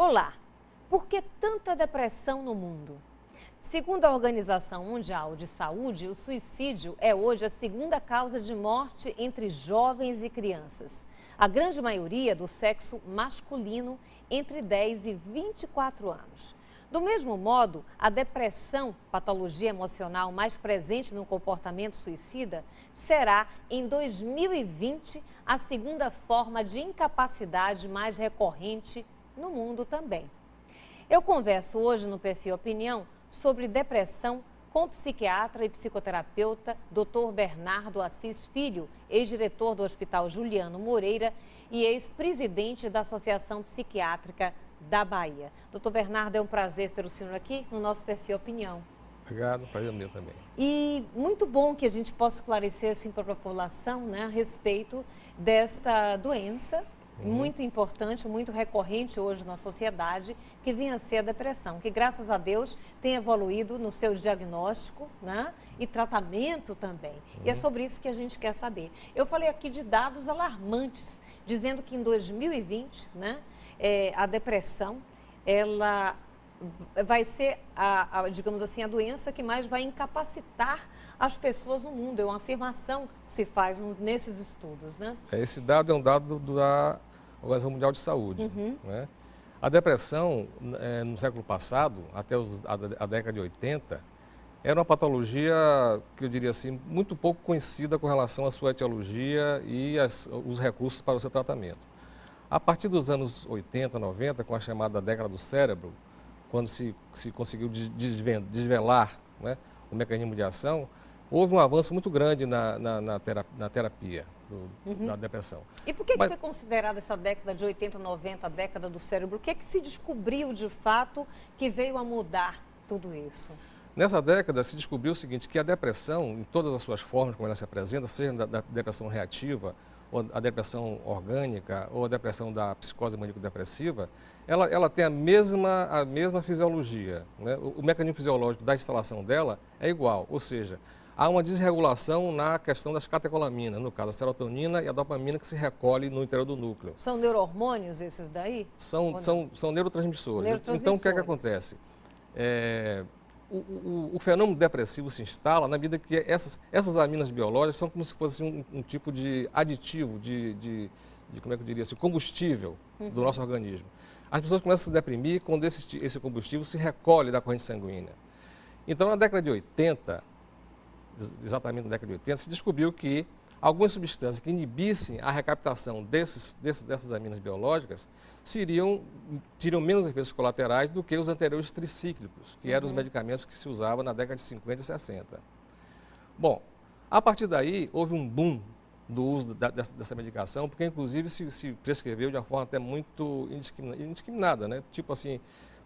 Olá, por que tanta depressão no mundo? Segundo a Organização Mundial de Saúde, o suicídio é hoje a segunda causa de morte entre jovens e crianças. A grande maioria do sexo masculino entre 10 e 24 anos. Do mesmo modo, a depressão, patologia emocional mais presente no comportamento suicida, será, em 2020, a segunda forma de incapacidade mais recorrente no mundo também. Eu converso hoje no Perfil Opinião sobre depressão com o psiquiatra e psicoterapeuta Dr. Bernardo Assis Filho, ex-diretor do Hospital Juliano Moreira e ex-presidente da Associação Psiquiátrica da Bahia. Doutor Bernardo, é um prazer ter o senhor aqui no nosso Perfil Opinião. Obrigado, prazer meu também. E muito bom que a gente possa esclarecer assim para a população, né, a respeito desta doença muito importante, muito recorrente hoje na sociedade, que vem a ser a depressão, que graças a Deus tem evoluído no seu diagnóstico, né, e tratamento também. E é sobre isso que a gente quer saber. Eu falei aqui de dados alarmantes, dizendo que em 2020, né, a depressão, ela vai ser, digamos assim, a doença que mais vai incapacitar as pessoas no mundo. É uma afirmação que se faz nesses estudos, né? Esse dado é um dado da Organização Mundial de Saúde. Né? A depressão, no século passado, até a década de 80, era uma patologia, que eu diria assim, muito pouco conhecida com relação à sua etiologia e os recursos para o seu tratamento. A partir dos anos 80, 90, com a chamada década do cérebro, quando se conseguiu desvelar, né, o mecanismo de ação, houve um avanço muito grande na terapia da depressão. E por que foi considerada essa década de 80, 90, a década do cérebro? O que é que se descobriu de fato que veio a mudar tudo isso? Nessa década se descobriu o seguinte, que a depressão, em todas as suas formas como ela se apresenta, seja da depressão reativa, ou a depressão orgânica, ou a depressão da psicose maníaco-depressiva, ela tem a mesma fisiologia. Né? O mecanismo fisiológico da instalação dela é igual, ou seja, há uma desregulação na questão das catecolaminas, no caso a serotonina e a dopamina que se recolhe no interior do núcleo. São neurohormônios esses daí? São neurotransmissores. Então o que é que acontece? O fenômeno depressivo se instala na medida que essas aminas biológicas são como se fosse um tipo de aditivo, como é que eu diria assim, combustível do nosso organismo. As pessoas começam a se deprimir quando esse combustível se recolhe da corrente sanguínea. Então, na década de 80, exatamente na década de 80, se descobriu que algumas substâncias que inibissem a recaptação dessas aminas biológicas teriam menos efeitos colaterais do que os anteriores tricíclicos, que eram os medicamentos que se usavam na década de 50 e 60. Bom, a partir daí houve um boom do uso dessa medicação, porque inclusive se prescreveu de uma forma até muito indiscriminada, né? Tipo assim,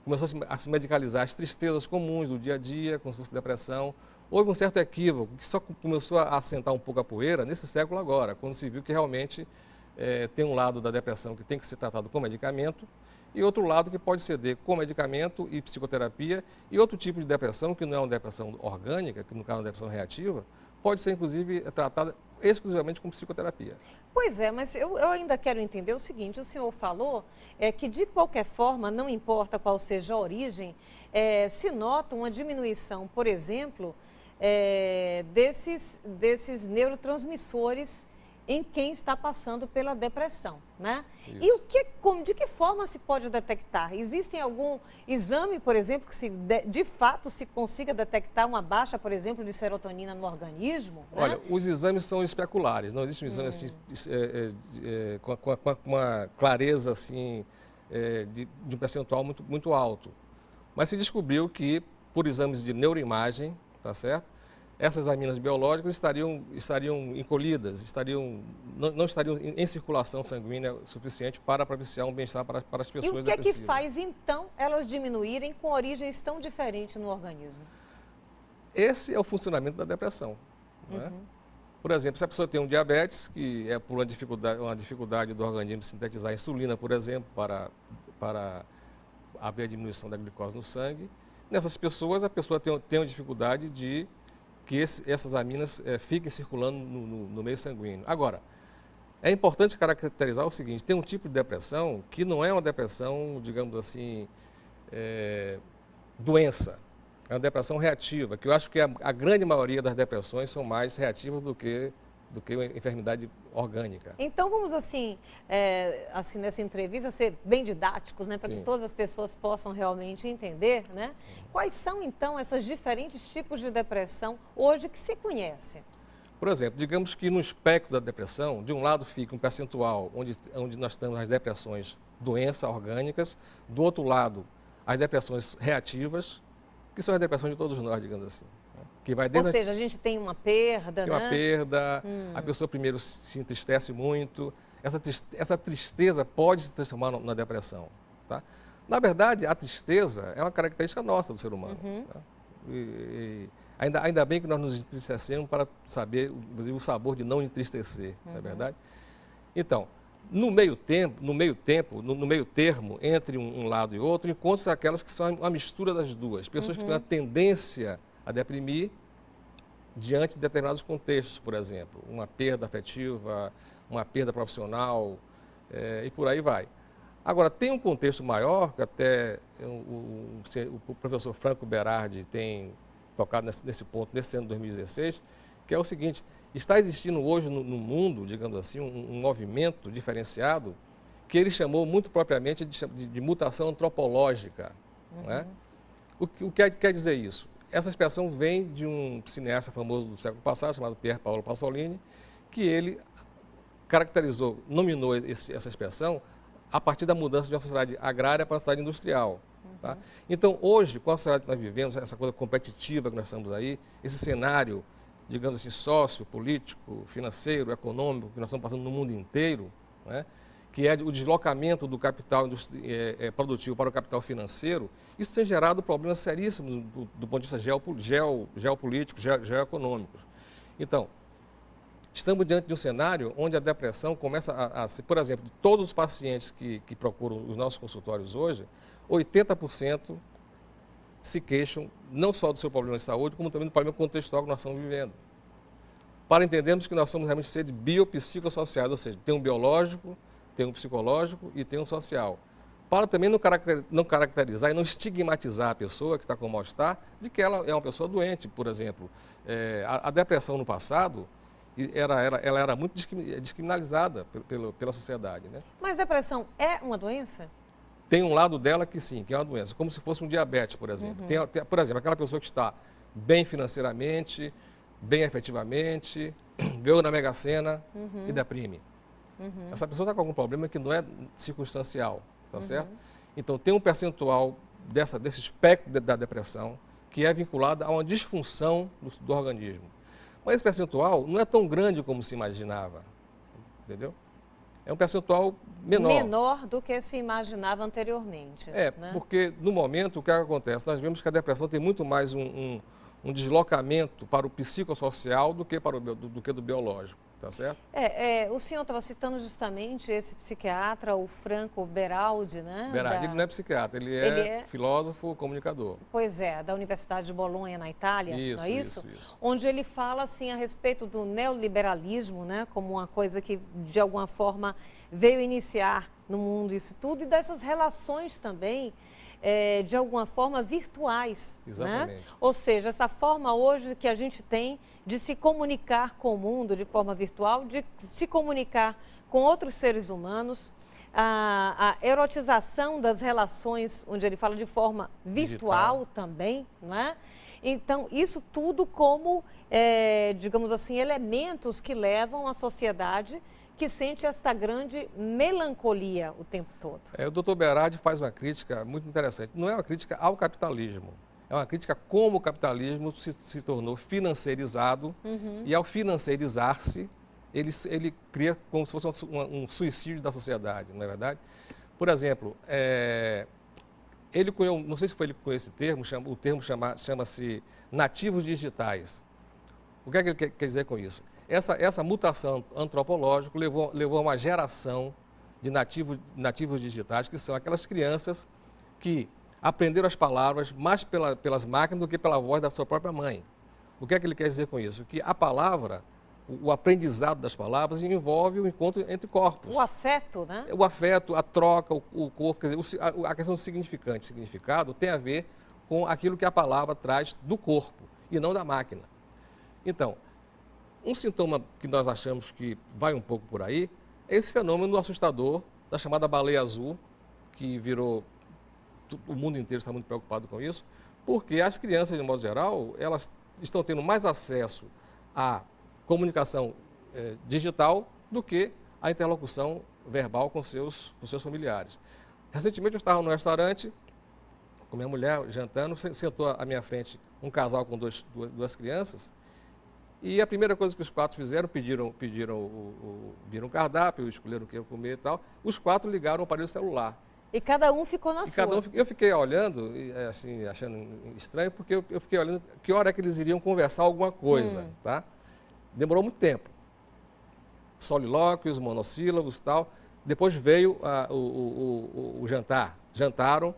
começou a se medicalizar as tristezas comuns do dia a dia, como se fosse depressão. Houve um certo equívoco, que só começou a assentar um pouco a poeira nesse século agora, quando se viu que realmente tem um lado da depressão que tem que ser tratado com medicamento e outro lado que pode ceder com medicamento e psicoterapia, e outro tipo de depressão, que não é uma depressão orgânica, que no caso é uma depressão reativa, pode ser inclusive tratada exclusivamente com psicoterapia. Pois é, mas eu ainda quero entender o seguinte, o senhor falou que de qualquer forma, não importa qual seja a origem, se nota uma diminuição, por exemplo, desses neurotransmissores em quem está passando pela depressão, né? Isso. E de que forma se pode detectar? Existe algum exame, por exemplo, que de fato se consiga detectar uma baixa, por exemplo, de serotonina no organismo? Olha, né? os exames são especulares, não existe um exame assim, com uma clareza assim, de um percentual muito alto. Mas se descobriu que, por exames de neuroimagem, tá certo? Essas aminas biológicas estariam encolhidas, não estariam em circulação sanguínea suficiente para propiciar um bem-estar para as pessoas depressivas. E o que é que faz, então, elas diminuírem com origens tão diferentes no organismo? Esse é o funcionamento da depressão. Né? Por exemplo, se a pessoa tem um diabetes, que é por uma dificuldade do organismo de sintetizar insulina, por exemplo, para haver a diminuição da glicose no sangue, nessas pessoas a pessoa tem uma dificuldade de que essas aminas fiquem circulando no meio sanguíneo. Agora, É importante caracterizar o seguinte, tem um tipo de depressão que não é uma depressão, digamos assim, doença. É uma depressão reativa, que eu acho que a grande maioria das depressões são mais reativas do que uma enfermidade orgânica. Então vamos assim nessa entrevista ser bem didáticos, né, para que todas as pessoas possam realmente entender, né? Quais são então esses diferentes tipos de depressão hoje que se conhece? Por exemplo, digamos que no espectro da depressão, de um lado fica um percentual onde nós temos as depressões doenças orgânicas, do outro lado as depressões reativas, que são as depressões de todos nós, digamos assim. Que vai Ou seja, a gente tem uma perda, tem uma perda, a pessoa primeiro se entristece muito, essa tristeza pode se transformar na depressão. Tá? Na verdade, a tristeza é uma característica nossa do ser humano. Tá? Ainda bem que nós nos entristecemos para saber o sabor de não entristecer, não é verdade? Então, no meio termo, entre um lado e outro, encontram-se aquelas que são uma mistura das duas. Pessoas que têm uma tendência a deprimir diante de determinados contextos, por exemplo, uma perda afetiva, uma perda profissional e por aí vai. Agora, tem um contexto maior, que até o professor Franco Berardi tem tocado nesse ponto, nesse ano de 2016, que é o seguinte, está existindo hoje no mundo, digamos assim, um movimento diferenciado que ele chamou muito propriamente de mutação antropológica. Não é? O que quer dizer isso? Essa expressão vem de um cineasta famoso do século passado, chamado Pier Paolo Pasolini, que ele nominou essa expressão a partir da mudança de uma sociedade agrária para uma sociedade industrial. Tá? Então, hoje, com a sociedade que nós vivemos, essa coisa competitiva que nós estamos aí, esse cenário, digamos assim, sociopolítico, financeiro, econômico, que nós estamos passando no mundo inteiro, né? Que é o deslocamento do capital produtivo para o capital financeiro, isso tem gerado problemas seríssimos do ponto de vista geopolítico, geoeconômicos. Então, estamos diante de um cenário onde a depressão começa por exemplo, de todos os pacientes que procuram os nossos consultórios hoje, 80% se queixam não só do seu problema de saúde, como também do problema contextual que nós estamos vivendo. Para entendermos que nós somos realmente seres biopsicossociados, ou seja, tem um biológico, tem um psicológico e tem um social. Para também não caracterizar e não estigmatizar a pessoa que está com mal-estar de que ela é uma pessoa doente, por exemplo. A depressão no passado, ela era muito descriminalizada pela sociedade. Né? Mas depressão é uma doença? Tem um lado dela que sim, que é uma doença, como se fosse um diabetes, por exemplo. Por exemplo, aquela pessoa que está bem financeiramente, bem efetivamente, ganhou na Mega Sena e deprime. Essa pessoa está com algum problema que não é circunstancial, tá certo? Então, tem um percentual desse espectro da depressão que é vinculado a uma disfunção do organismo. Mas esse percentual não é tão grande como se imaginava, entendeu? É um percentual menor. Menor do que se imaginava anteriormente. Né? Porque no momento o que acontece? Nós vemos que a depressão tem muito mais um deslocamento para o psicossocial do que do biológico, tá certo? O senhor estava citando justamente esse psiquiatra, o Franco Berardi, né? Berardi, ele não é psiquiatra, ele é filósofo, comunicador. Pois é, da Universidade de Bolonha, na Itália, não é isso? Isso. Onde ele fala, assim, a respeito do neoliberalismo, né? Como uma coisa que, de alguma forma, veio iniciar no mundo isso tudo e dessas relações também, de alguma forma, virtuais. Exatamente. Né? Ou seja, essa forma hoje que a gente tem de se comunicar com o mundo de forma virtual, de se comunicar com outros seres humanos, a erotização das relações, onde ele fala de forma virtual também, não é? Então, isso tudo como, digamos assim, elementos que levam a sociedade que sente essa grande melancolia o tempo todo. O doutor Berardi faz uma crítica muito interessante. Não é uma crítica ao capitalismo, é uma crítica como o capitalismo se tornou financeirizado e ao financeirizar-se, ele cria como se fosse um suicídio da sociedade, não é verdade? Por exemplo, ele cunhou, não sei se foi ele que cunhou esse termo, o termo chama-se nativos digitais. O que é que ele quer dizer com isso? Essa mutação antropológica levou a uma geração de nativos digitais, que são aquelas crianças que aprenderam as palavras mais pelas máquinas do que pela voz da sua própria mãe. O que é que ele quer dizer com isso? Que a palavra o aprendizado das palavras e envolve o encontro entre corpos. O afeto, né? O afeto, a troca, o corpo, quer dizer, a questão do significante, significado, tem a ver com aquilo que a palavra traz do corpo e não da máquina. Então, um sintoma que nós achamos que vai um pouco por aí é esse fenômeno assustador da chamada baleia azul, que virou, o mundo inteiro está muito preocupado com isso, porque as crianças, de modo geral, elas estão tendo mais acesso à comunicação digital do que à interlocução verbal com seus familiares. Recentemente eu estava no restaurante com minha mulher jantando, sentou à minha frente um casal com duas crianças e a primeira coisa que os quatro fizeram, viram o cardápio, escolheram o que ia comer e tal, os quatro ligaram o aparelho celular. E cada um ficou na sua. Eu fiquei olhando, assim, achando estranho, porque eu fiquei olhando que hora é que eles iriam conversar alguma coisa, tá? Demorou muito tempo. Solilóquios, monossílabos e tal. Depois veio o jantar. Jantaram,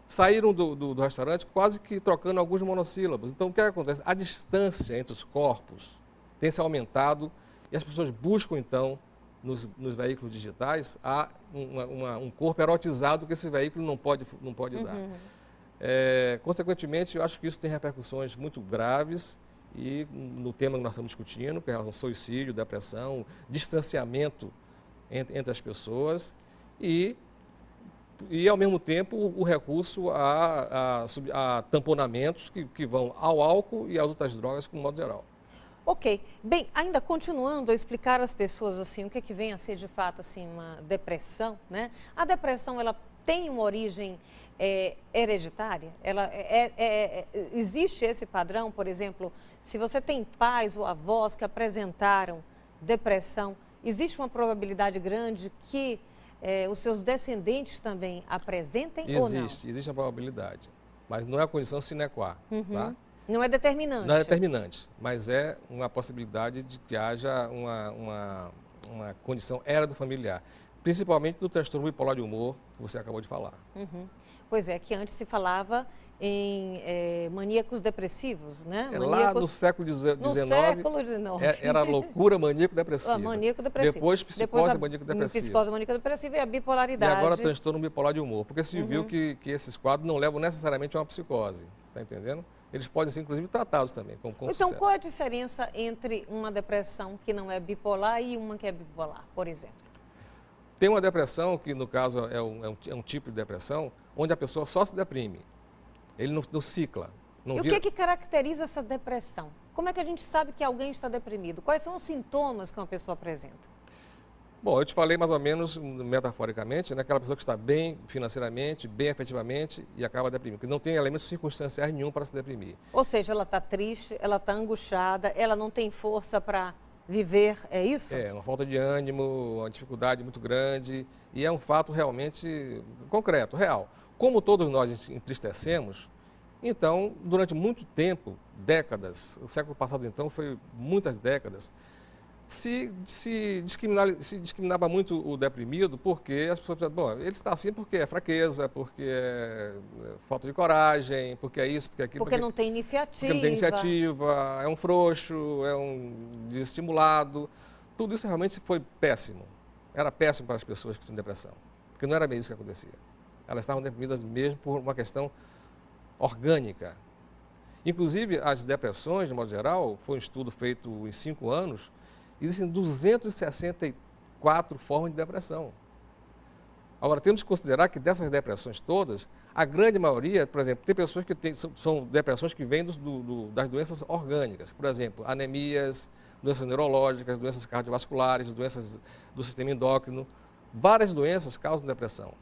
saíram do restaurante quase que trocando alguns monossílabos. Então, o que acontece? A distância entre os corpos tem se aumentado e as pessoas buscam, então, nos veículos digitais, há um corpo erotizado que esse veículo não pode dar. Consequentemente, eu acho que isso tem repercussões muito graves e no tema que nós estamos discutindo, que é relação ao suicídio, depressão, distanciamento entre as pessoas e ao mesmo tempo, o recurso a tamponamentos que vão ao álcool e às outras drogas, como modo geral. Ok. Bem, ainda continuando a explicar às pessoas assim, o que vem a ser de fato assim, uma depressão, né? A depressão, ela tem uma origem hereditária? Existe esse padrão, por exemplo, se você tem pais ou avós que apresentaram depressão, existe uma probabilidade grande que os seus descendentes também apresentem ou não? Existe uma probabilidade, mas não é a condição sine qua, tá? Não é determinante? Não é determinante, mas é uma possibilidade de que haja uma condição familiar, principalmente no transtorno bipolar de humor que você acabou de falar. Pois é, que antes se falava em maníacos depressivos, né? Lá no século XIX, era loucura maníaco-depressiva. Maníaco-depressivo. Depois psicose maníaco-depressiva. Psicose maníaco-depressiva e a bipolaridade. E agora transtorno bipolar de humor, porque se viu que esses quadros não levam necessariamente a uma psicose, está entendendo? Eles podem ser, inclusive, tratados também com então, sucesso. qual a diferença entre uma depressão que não é bipolar e uma que é bipolar, por exemplo? Tem uma depressão, que no caso é um tipo de depressão, onde a pessoa só se deprime. Ele não cicla. E o que caracteriza essa depressão? Como é que a gente sabe que alguém está deprimido? Quais são os sintomas que uma pessoa apresenta? Bom, eu te falei mais ou menos, metaforicamente, né, aquela pessoa que está bem financeiramente, bem afetivamente e acaba deprimindo, que não tem elementos circunstanciais nenhum para se deprimir. Ou seja, ela está triste, ela está angustiada, ela não tem força para viver, é isso? É, uma falta de ânimo, uma dificuldade muito grande e é um fato realmente concreto, real. Como todos nós nos entristecemos, então, durante muito tempo, décadas, o século passado então foi muitas décadas, se discriminava muito o deprimido porque as pessoas pensavam, bom, ele está assim porque é fraqueza, porque é falta de coragem, porque é isso, porque é aquilo. Porque não tem iniciativa. Porque não tem iniciativa, é um frouxo, é um desestimulado. Tudo isso realmente foi péssimo. Era péssimo para as pessoas que tinham depressão, porque não era mesmo isso que acontecia. Elas estavam deprimidas mesmo por uma questão orgânica. Inclusive, as depressões, de modo geral, foi um estudo feito em 5 anos, existem 264 formas de depressão. Agora, temos que considerar que dessas depressões todas, a grande maioria, por exemplo, tem pessoas que são depressões que vêm das doenças orgânicas. Por exemplo, anemias, doenças neurológicas, doenças cardiovasculares, doenças do sistema endócrino. Várias doenças causam depressão.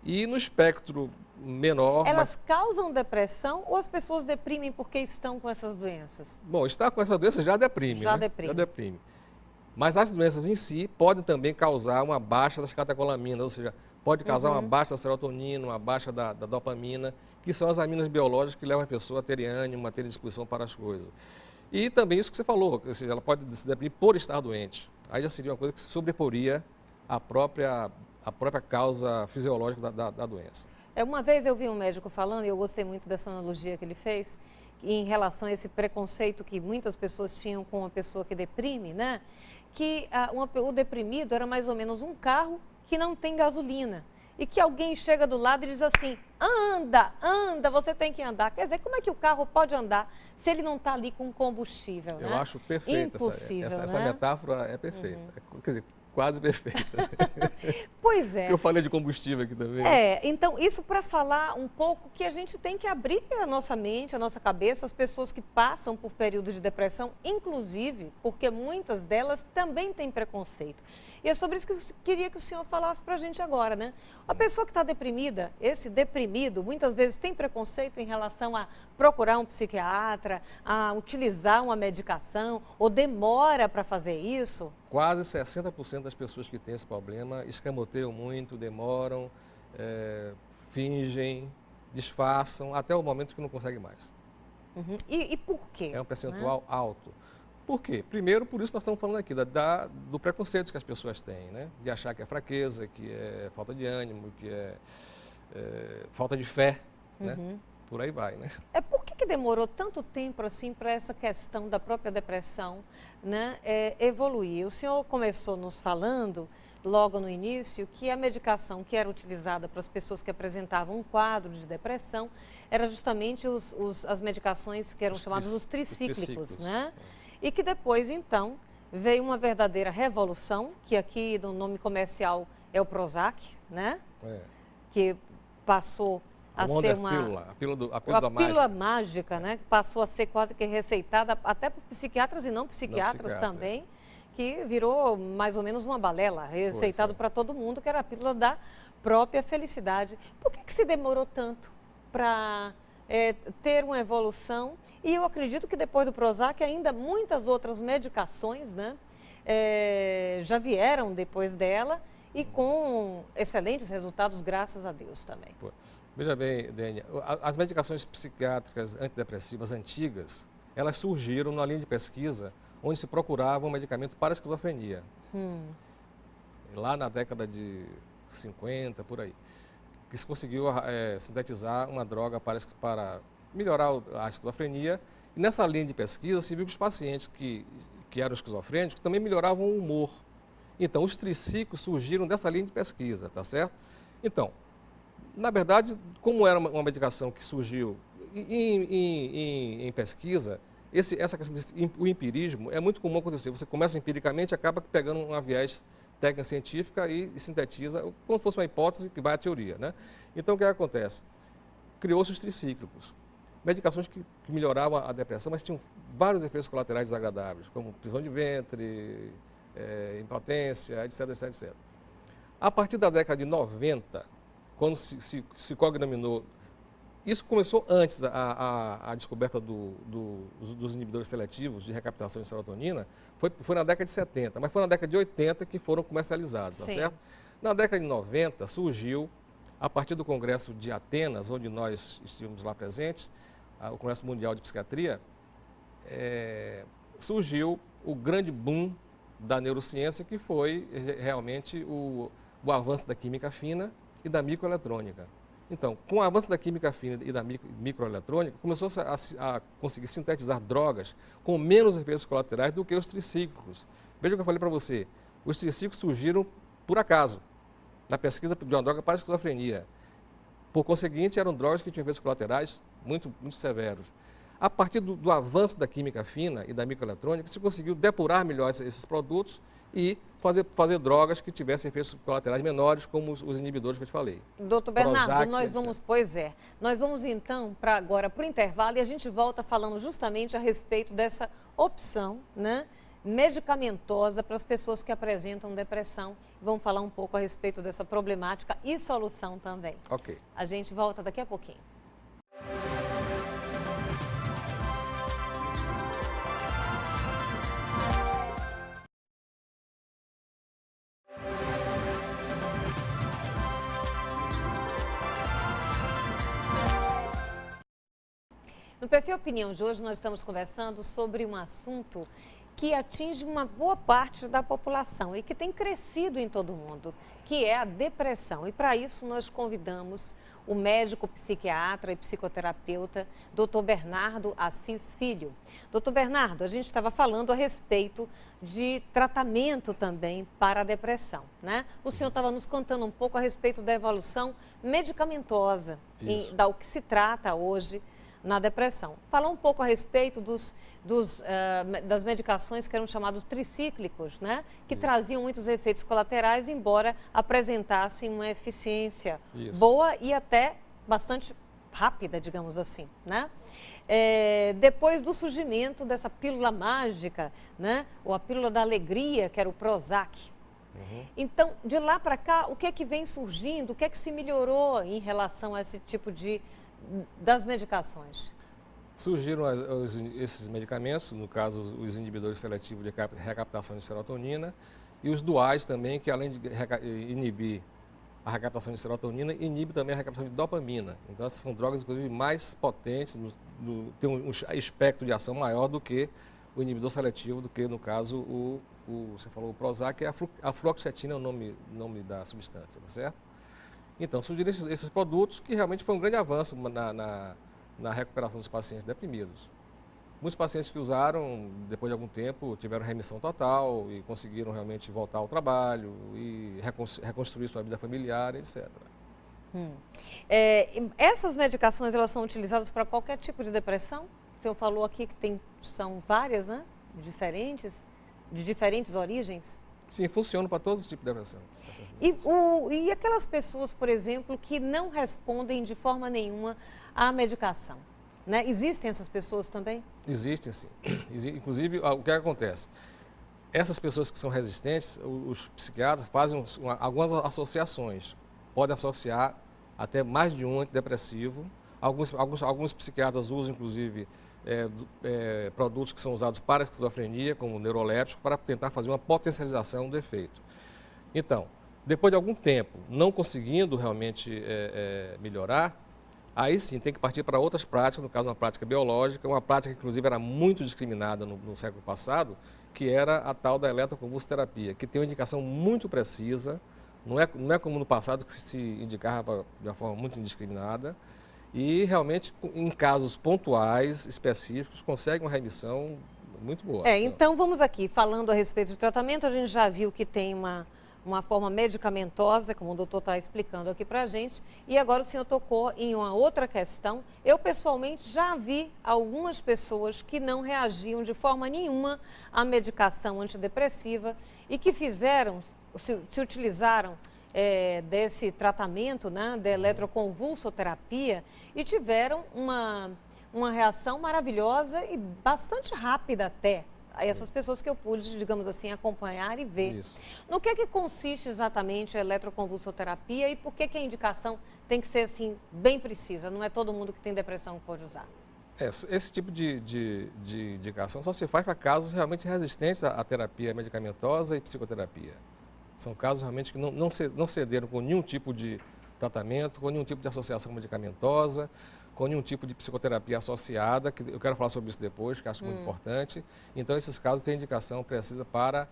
E no espectro menor... Elas causam depressão ou as pessoas deprimem porque estão com essas doenças? Bom, estar com essa doença já deprime, Já né? deprime. Já deprime. Mas as doenças em si podem também causar uma baixa das catecolaminas, ou seja, pode causar uma baixa da serotonina, uma baixa da dopamina, que são as aminas biológicas que levam a pessoa a ter ânimo, a ter disposição para as coisas. E também isso que você falou, ou seja, ela pode se deprimir por estar doente. Aí já seria uma coisa que se sobreporia à própria causa fisiológica da doença. Uma vez eu vi um médico falando, e eu gostei muito dessa analogia que ele fez, em relação a esse preconceito que muitas pessoas tinham com uma pessoa que deprime, né? Que o deprimido era mais ou menos um carro que não tem gasolina. E que alguém chega do lado e diz assim, anda, anda, você tem que andar. Quer dizer, como é que o carro pode andar se ele não está ali com combustível, Eu né? acho perfeita Impossível, essa né? metáfora é perfeita. Quer dizer, quase perfeita. Pois é. Eu falei de combustível aqui também. Então isso para falar um pouco que a gente tem que abrir a nossa mente, a nossa cabeça, as pessoas que passam por períodos de depressão, inclusive porque muitas delas também têm preconceito. E é sobre isso que eu queria que o senhor falasse para a gente agora, né? A pessoa que está deprimida, esse deprimido, muitas vezes tem preconceito em relação a procurar um psiquiatra, a utilizar uma medicação, ou demora para fazer isso? Quase 60% das pessoas que têm esse problema escamoteiam muito, demoram, fingem, disfarçam, até o momento que não conseguem mais. Uhum. E por quê? É um percentual alto. Por quê? Primeiro, por isso nós estamos falando aqui, do preconceito que as pessoas têm, né? De achar que é fraqueza, que é falta de ânimo, que é falta de fé, né? Por aí vai, né? Por que demorou tanto tempo assim para essa questão da própria depressão, né, evoluir? O senhor começou nos falando, logo no início, que a medicação que era utilizada para as pessoas que apresentavam um quadro de depressão era justamente as medicações que eram chamadas os tricíclicos, né? E que depois, então, veio uma verdadeira revolução, que aqui no nome comercial é o Prozac, né? Que passou a ser a pílula mágica, né? Que passou a ser quase que receitada até por psiquiatras e não psiquiatras também, que virou mais ou menos uma balela, receitado para todo mundo, que era a pílula da própria felicidade. Por que se demorou tanto para ter uma evolução? E eu acredito que depois do Prozac ainda muitas outras medicações, né, já vieram depois dela e com excelentes resultados, graças a Deus também. Veja bem, Dênia, as medicações psiquiátricas antidepressivas antigas, elas surgiram na linha de pesquisa onde se procurava um medicamento para a esquizofrenia. Lá na década de 50, por aí, que se conseguiu sintetizar uma droga para melhorar a esquizofrenia. E nessa linha de pesquisa se viu que os pacientes que eram esquizofrênicos também melhoravam o humor. Então, os triciclos surgiram dessa linha de pesquisa, tá certo? Então, na verdade, como era uma medicação que surgiu em pesquisa, essa questão o empirismo é muito comum acontecer. Você começa empiricamente e acaba pegando uma viés técnica científica e sintetiza como se fosse uma hipótese que vai à teoria, né? Então, o que acontece? Criou-se os tricíclicos. Medicações que melhoravam a depressão, mas tinham vários efeitos colaterais desagradáveis, como prisão de ventre, impotência, etc, etc, etc. A partir da década de 90, quando se cognominou, isso começou antes, a descoberta dos inibidores seletivos de recaptação de serotonina, foi na década de 70, mas foi na década de 80 que foram comercializados, tá certo? Na década de 90 surgiu, a partir do Congresso de Atenas, onde nós estivemos lá presentes, o Congresso Mundial de Psiquiatria, surgiu o grande boom da neurociência, que foi realmente o avanço da química fina e da microeletrônica. Então, com o avanço da química fina e da microeletrônica, começou a conseguir sintetizar drogas com menos efeitos colaterais do que os tricíclicos. Veja o que eu falei para você, os tricíclicos surgiram por acaso, na pesquisa de uma droga para a esquizofrenia. Por conseguinte, eram drogas que tinham efeitos colaterais muito, muito severos. A partir do avanço da química fina e da microeletrônica, se conseguiu depurar melhor esses produtos e fazer drogas que tivessem efeitos colaterais menores, como os inibidores que eu te falei. Doutor Bernardo, Prozac, nós vamos então agora para o intervalo e a gente volta falando justamente a respeito dessa opção, né, medicamentosa para as pessoas que apresentam depressão. Vamos falar um pouco a respeito dessa problemática e solução também. Ok. A gente volta daqui a pouquinho. No Perfil Opinião de hoje, nós estamos conversando sobre um assunto que atinge uma boa parte da população e que tem crescido em todo mundo, que é a depressão. E para isso nós convidamos o médico psiquiatra e psicoterapeuta, Dr. Bernardo Assis Filho. Dr. Bernardo, a gente estava falando a respeito de tratamento também para a depressão, né? O senhor estava nos contando um pouco a respeito da evolução medicamentosa, do que se trata hoje na depressão. Falar um pouco a respeito das medicações que eram chamados tricíclicos, né? Que traziam muitos efeitos colaterais, embora apresentassem uma eficiência boa e até bastante rápida, digamos assim, né? Depois do surgimento dessa pílula mágica, né? Ou a pílula da alegria, que era o Prozac. Então, de lá para cá, o que é que vem surgindo? O que é que se melhorou em relação a esse tipo das medicações? Surgiram esses medicamentos, no caso os inibidores seletivos de recaptação de serotonina e os duais também, que além de inibir a recaptação de serotonina, inibe também a recaptação de dopamina. Então essas são drogas, inclusive, mais potentes, tem um espectro de ação maior do que o inibidor seletivo, do que, no caso, você falou o Prozac, que é a fluoxetina, é o nome da substância, tá certo? Então, surgiram esses produtos que realmente foi um grande avanço na recuperação dos pacientes deprimidos. Muitos pacientes que usaram, depois de algum tempo, tiveram remissão total e conseguiram realmente voltar ao trabalho e reconstruir sua vida familiar, etc. Essas medicações, elas são utilizadas para qualquer tipo de depressão? O senhor falou aqui que são várias, né? De diferentes origens? Sim, funcionam para todos os tipos de depressão. E aquelas pessoas, por exemplo, que não respondem de forma nenhuma à medicação, né? Existem essas pessoas também? Existem, sim. Inclusive, o que acontece? Essas pessoas que são resistentes, os psiquiatras fazem algumas associações. Podem associar até mais de um antidepressivo. Alguns psiquiatras usam, inclusive, produtos que são usados para a esquizofrenia, como neuroléptico, para tentar fazer uma potencialização do efeito. Então, depois de algum tempo, não conseguindo realmente melhorar, aí sim tem que partir para outras práticas, no caso uma prática biológica, uma prática que inclusive era muito discriminada no século passado, que era a tal da eletroconvulsoterapia, que tem uma indicação muito precisa, não é como no passado que se indicava de uma forma muito indiscriminada, e realmente em casos pontuais, específicos, consegue uma remissão muito boa. Então vamos aqui, falando a respeito do tratamento, a gente já viu que tem uma forma medicamentosa, como o doutor está explicando aqui para a gente, e agora o senhor tocou em uma outra questão. Eu, pessoalmente, já vi algumas pessoas que não reagiam de forma nenhuma à medicação antidepressiva e que se utilizaram desse tratamento, né, da eletroconvulsoterapia, e tiveram uma reação maravilhosa e bastante rápida até. Essas pessoas que eu pude, digamos assim, acompanhar e ver. Isso. No que é que consiste exatamente a eletroconvulsoterapia e por que a indicação tem que ser assim bem precisa? Não é todo mundo que tem depressão que pode usar. Esse tipo de indicação só se faz para casos realmente resistentes à terapia medicamentosa e psicoterapia. São casos realmente que não cederam com nenhum tipo de tratamento, com nenhum tipo de associação medicamentosa, com nenhum tipo de psicoterapia associada, que eu quero falar sobre isso depois, que acho muito importante. Então, esses casos têm indicação precisa para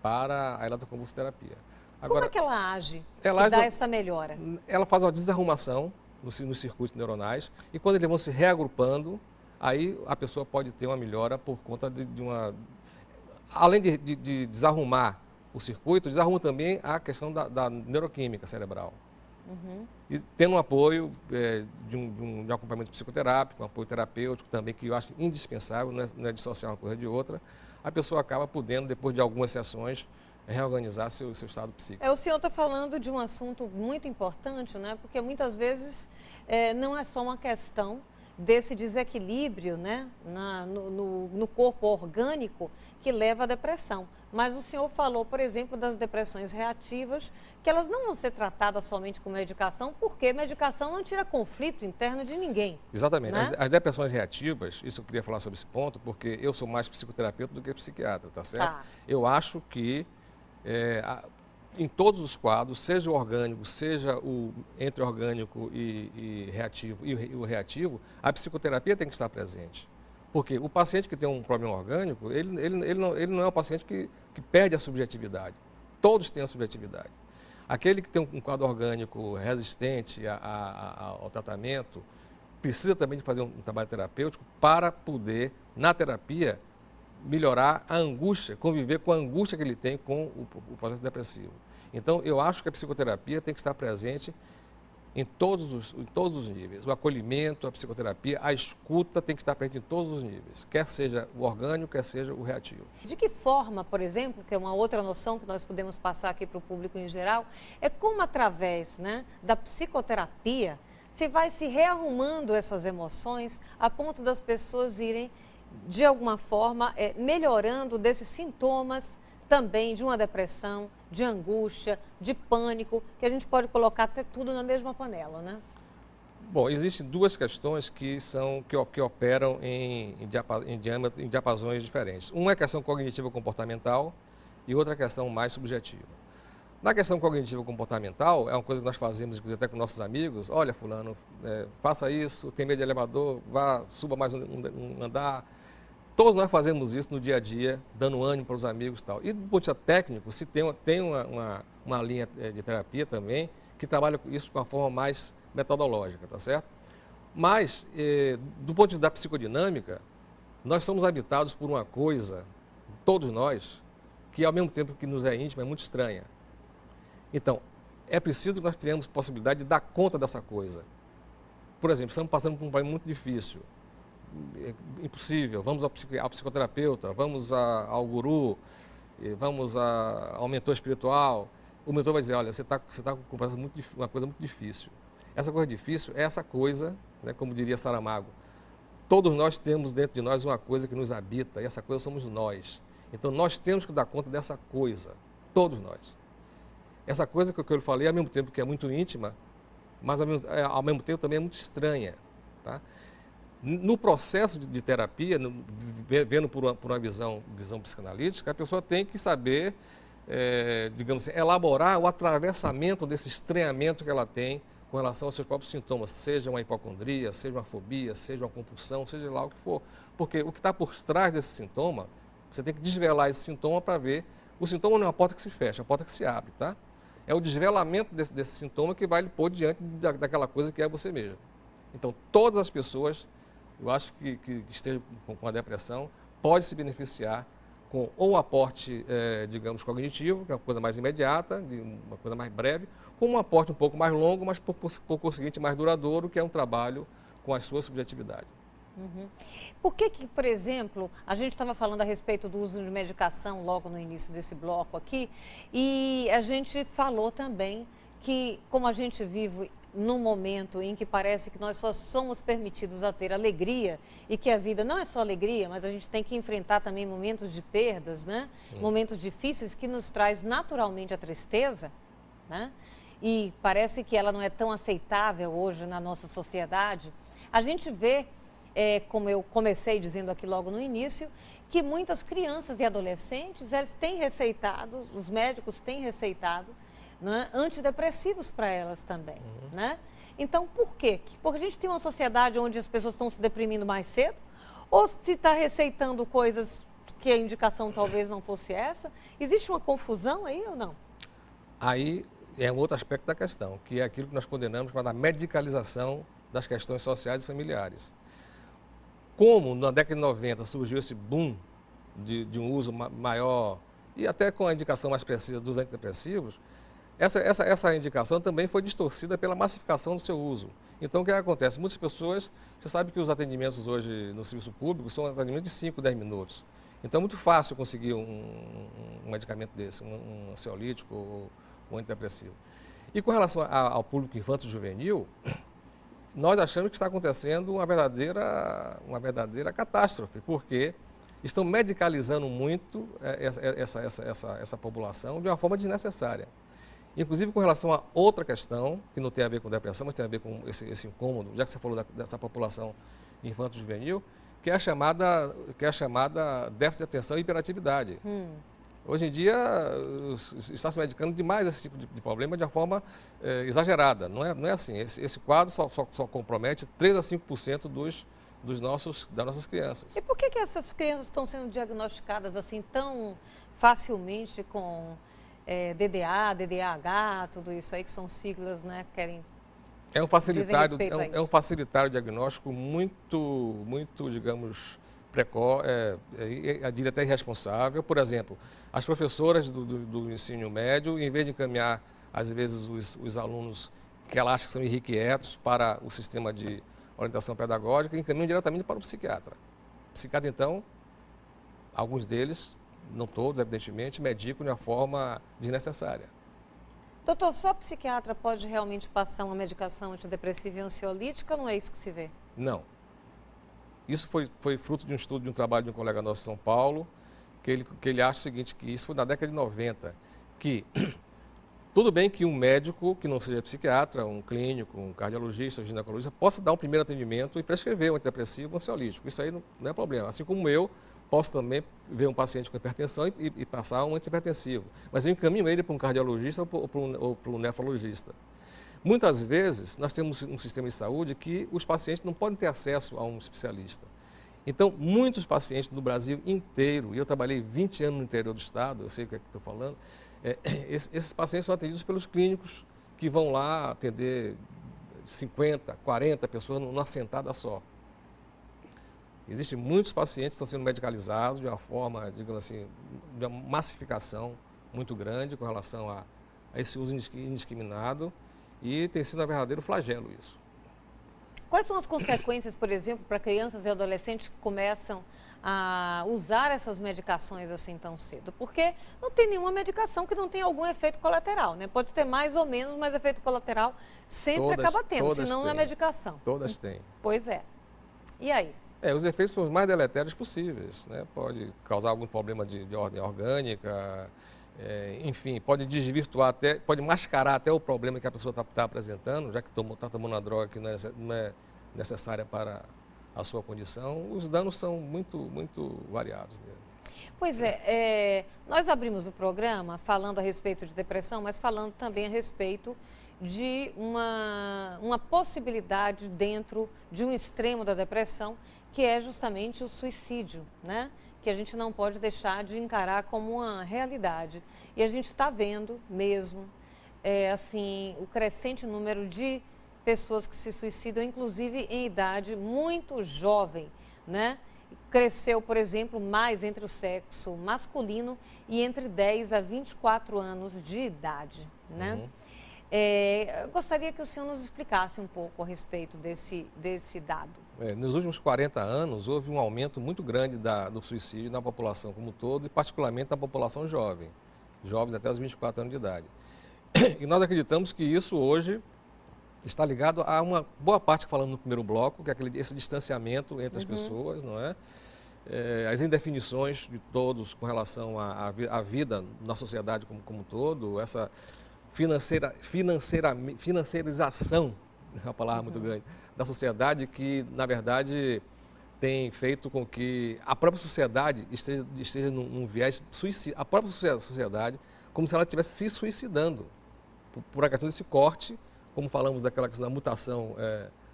a eletroconvulsoterapia. Agora, como é que ela age dá essa melhora? Ela faz uma desarrumação nos circuitos neuronais e quando eles vão se reagrupando, aí a pessoa pode ter uma melhora por conta de uma... Além de desarrumar o circuito, desarruma também a questão da neuroquímica cerebral. E tendo um apoio de um acompanhamento psicoterápico, um apoio terapêutico também, que eu acho indispensável, não é dissociar uma coisa de outra, a pessoa acaba podendo, depois de algumas sessões, reorganizar seu estado psíquico. O senhor está falando de um assunto muito importante, né? Porque muitas vezes não é só uma questão desse desequilíbrio, né, no corpo orgânico que leva à depressão. Mas o senhor falou, por exemplo, das depressões reativas, que elas não vão ser tratadas somente com medicação, porque medicação não tira conflito interno de ninguém. Exatamente. Né? As depressões reativas, isso eu queria falar sobre esse ponto, porque eu sou mais psicoterapeuta do que psiquiatra, tá certo? Tá. Eu acho que em todos os quadros, seja o orgânico, seja o entre orgânico e reativo e o reativo, a psicoterapia tem que estar presente. Porque o paciente que tem um problema orgânico, ele não é um paciente que perde a subjetividade. Todos têm a subjetividade. Aquele que tem um quadro orgânico resistente ao tratamento, precisa também de fazer um trabalho terapêutico para poder, na terapia, melhorar a angústia, conviver com a angústia que ele tem com o processo depressivo. Então, eu acho que a psicoterapia tem que estar presente em todos os níveis. O acolhimento, a psicoterapia, a escuta tem que estar presente em todos os níveis, quer seja o orgânico, quer seja o reativo. De que forma, por exemplo, que é uma outra noção que nós podemos passar aqui para o público em geral, é como através, né, da psicoterapia se vai se rearrumando essas emoções a ponto das pessoas irem, de alguma forma, melhorando desses sintomas também de uma depressão, de angústia, de pânico, que a gente pode colocar até tudo na mesma panela, né? Bom, existem duas questões que operam em diapasões diferentes. Uma é a questão cognitiva comportamental e outra é a questão mais subjetiva. Na questão cognitiva comportamental, é uma coisa que nós fazemos, inclusive até com nossos amigos. Olha, fulano, faça isso, tem medo de elevador, suba mais um andar. Todos nós fazemos isso no dia a dia, dando ânimo para os amigos e tal. E do ponto de vista técnico, se tem uma linha de terapia também, que trabalha isso com uma forma mais metodológica, tá certo? Mas, do ponto de vista da psicodinâmica, nós somos habitados por uma coisa, todos nós, que ao mesmo tempo que nos é íntima, é muito estranha. Então, é preciso que nós tenhamos possibilidade de dar conta dessa coisa. Por exemplo, estamos passando por um problema muito difícil. Impossível, vamos ao psicoterapeuta, vamos ao guru, vamos ao mentor espiritual. O mentor vai dizer, olha, você está com uma coisa muito difícil. Essa coisa difícil é essa coisa, né, como diria Saramago, todos nós temos dentro de nós uma coisa que nos habita, e essa coisa somos nós. Então nós temos que dar conta dessa coisa, todos nós. Essa coisa que eu falei, ao mesmo tempo que é muito íntima, mas ao mesmo tempo também é muito estranha, tá? No processo de terapia, vendo por uma visão psicanalítica, a pessoa tem que saber, digamos assim, elaborar o atravessamento desse estranhamento que ela tem com relação aos seus próprios sintomas, seja uma hipocondria, seja uma fobia, seja uma compulsão, seja lá o que for. Porque o que está por trás desse sintoma, você tem que desvelar esse sintoma para ver. O sintoma não é uma porta que se fecha, é uma porta que se abre, tá? É o desvelamento desse sintoma que vai lhe pôr diante daquela coisa que é você mesmo. Então, todas as pessoas, eu acho que estejam com a depressão, pode se beneficiar com ou um aporte, digamos, cognitivo, que é uma coisa mais imediata, uma coisa mais breve, com um aporte um pouco mais longo, mas por conseguinte mais duradouro, que é um trabalho com a sua subjetividade. Uhum. Por que, por exemplo, a gente estava falando a respeito do uso de medicação logo no início desse bloco aqui, e a gente falou também que, como a gente vive num momento em que parece que nós só somos permitidos a ter alegria e que a vida não é só alegria, mas a gente tem que enfrentar também momentos de perdas, né? Momentos difíceis que nos traz naturalmente a tristeza, né? E parece que ela não é tão aceitável hoje na nossa sociedade. A gente vê, como eu comecei dizendo aqui logo no início, que muitas crianças e adolescentes, eles têm receitado, os médicos têm receitado, né, antidepressivos para elas também, né? Então, por quê? Porque a gente tem uma sociedade onde as pessoas estão se deprimindo mais cedo, ou se está receitando coisas que a indicação talvez não fosse essa? Existe uma confusão aí ou não? Aí é um outro aspecto da questão, que é aquilo que nós condenamos como a medicalização das questões sociais e familiares. Como na década de 90 surgiu esse boom de um uso maior, e até com a indicação mais precisa dos antidepressivos, essa indicação também foi distorcida pela massificação do seu uso. Então, o que acontece? Muitas pessoas, você sabe que os atendimentos hoje no serviço público são atendimentos de 5, 10 minutos. Então, é muito fácil conseguir um medicamento desse, um ansiolítico ou um antidepressivo. E com relação ao público infanto-juvenil, nós achamos que está acontecendo uma verdadeira catástrofe, porque estão medicalizando muito essa população de uma forma desnecessária. Inclusive com relação a outra questão, que não tem a ver com depressão, mas tem a ver com esse incômodo, já que você falou dessa população infanto-juvenil, que é a chamada déficit de atenção e hiperatividade. Hoje em dia está se medicando demais esse tipo de problema de uma forma exagerada. Não é assim. Esse quadro só compromete 3 a 5% das nossas crianças. E por que essas crianças estão sendo diagnosticadas assim tão facilmente com DDA, DDAH, tudo isso aí que são siglas, né, que querem dizem respeito a é um isso? facilitário diagnóstico muito, digamos, precoce, eu diria até irresponsável. Por exemplo, as professoras do ensino médio, em vez de encaminhar, às vezes, os alunos que ela acha que são irrequietos para o sistema de orientação pedagógica, encaminham diretamente para o psiquiatra. O psiquiatra, então, alguns deles, não todos, evidentemente, medicam de uma forma desnecessária. Doutor, só psiquiatra pode realmente passar uma medicação antidepressiva e ansiolítica ou não é isso que se vê? Não. Isso foi fruto de um estudo, de um trabalho de um colega nosso em São Paulo, que ele acha o seguinte, que isso foi na década de 90, que tudo bem que um médico, que não seja psiquiatra, um clínico, um cardiologista, um ginecologista, possa dar um primeiro atendimento e prescrever um antidepressivo, um ansiolítico. Isso aí não é problema. Assim como eu posso também ver um paciente com hipertensão e passar um antihipertensivo. Mas eu encaminho ele para um cardiologista ou para um nefrologista. Muitas vezes, nós temos um sistema de saúde que os pacientes não podem ter acesso a um especialista. Então, muitos pacientes do Brasil inteiro, e eu trabalhei 20 anos no interior do estado, eu sei o que é que estou falando, esses pacientes são atendidos pelos clínicos que vão lá atender 50, 40 pessoas numa sentada só. Existem muitos pacientes que estão sendo medicalizados de uma forma, digamos assim, de uma massificação muito grande com relação a esse uso indiscriminado e tem sido um verdadeiro flagelo isso. Quais são as consequências, por exemplo, para crianças e adolescentes que começam a usar essas medicações assim tão cedo? Porque não tem nenhuma medicação que não tenha algum efeito colateral, né? Pode ter mais ou menos, mas efeito colateral sempre acaba tendo, senão não é medicação. Todas têm. Pois é. E aí? Os efeitos são os mais deletérios possíveis, né? Pode causar algum problema de ordem orgânica, enfim, pode desvirtuar até, pode mascarar até o problema que a pessoa está apresentando, já que está tomando uma droga que não é necessária para a sua condição. Os danos são muito variados mesmo. Pois é, nós abrimos o programa falando a respeito de depressão, mas falando também a respeito de uma possibilidade dentro de um extremo da depressão, que é justamente o suicídio, né? Que a gente não pode deixar de encarar como uma realidade. E a gente está vendo mesmo, assim, o crescente número de pessoas que se suicidam, inclusive em idade muito jovem, né? Cresceu, por exemplo, mais entre o sexo masculino e entre 10 a 24 anos de idade, né? Uhum. Eu gostaria que o senhor nos explicasse um pouco a respeito desse dado. Nos últimos 40 anos, houve um aumento muito grande do suicídio na população como um todo, e particularmente na população jovem, jovens até os 24 anos de idade. E nós acreditamos que isso hoje está ligado a uma boa parte, falando no primeiro bloco, que é esse distanciamento entre as pessoas, não é? As indefinições de todos com relação à vida na sociedade como um todo, essa financiarização, é uma palavra muito grande, da sociedade que, na verdade, tem feito com que a própria sociedade esteja num viés suicida, a própria sociedade, como se ela estivesse se suicidando, por a questão desse corte, como falamos daquela questão da mutação